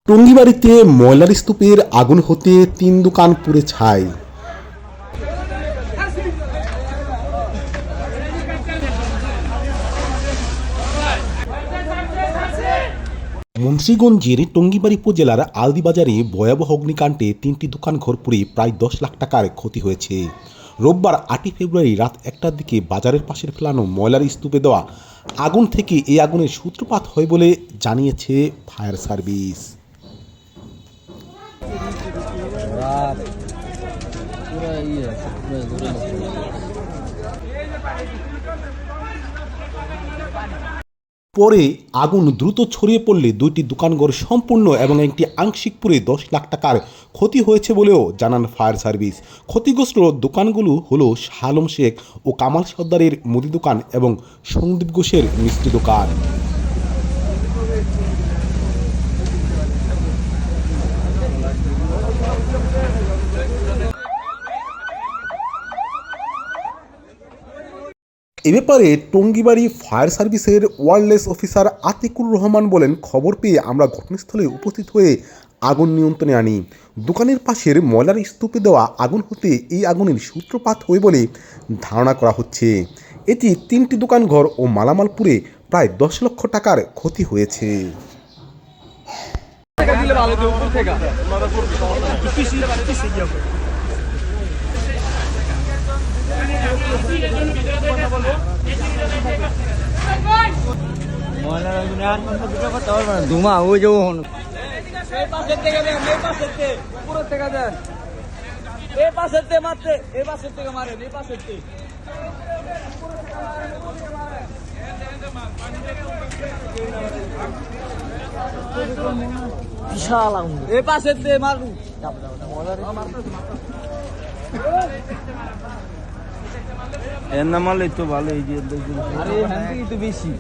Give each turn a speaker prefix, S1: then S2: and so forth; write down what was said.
S1: টঙ্গীবাড়িতে ময়লার স্তূপের আগুন হতে ৩ দোকান পুড়ে ছাই। মুন্সিগঞ্জের টঙ্গীবাড়ি উপজেলার আলদিবাজারে ভয়াবহ অগ্নিকাণ্ডে ৩টি দোকান ঘর পুড়ে প্রায় ১০ লাখ টাকার ক্ষতি হয়েছে। রোববার ৮ই ফেব্রুয়ারি রাত ১টার দিকে বাজারের পাশের ফেলানো ময়লার স্তূপে দেওয়া আগুন থেকে এই আগুনের সূত্রপাত হয় বলে জানিয়েছে ফায়ার সার্ভিস। পরে আগুন দ্রুত ছড়িয়ে পড়লে দুইটি দোকানঘর সম্পূর্ণ এবং একটি আংশিক পুড়ে ১০ লাখ টাকার ক্ষতি হয়েছে বলেও জানান ফায়ার সার্ভিস। ক্ষতিগ্রস্ত দোকানগুলো হলো শাহ আলম শেখ ও কামাল সর্দারের মুদি দোকান এবং সন্দীপ ঘোষের মিষ্টি দোকান। এ ব্যাপারে টঙ্গীবাড়ি ফায়ার সার্ভিসের ওয়্যারলেস অফিসার আতিকুর রহমান বলেন, খবর পেয়ে আমরা ঘটনাস্থলে উপস্থিত হয়ে আগুন নিয়ন্ত্রণে আনি। দোকানের পাশের ময়লার স্তূপে দেওয়া আগুন হতে এই আগুনের সূত্রপাত হয় বলে ধারণা করা হচ্ছে। এতে 3টি দোকানঘর ও মালামাল পুড়ে প্রায় 10 লক্ষ টাকার ক্ষতি হয়েছে।
S2: ধুমা ওই যে বিশাল এ পাশের মারু এর নামালে তো ভালো এই যে বেশি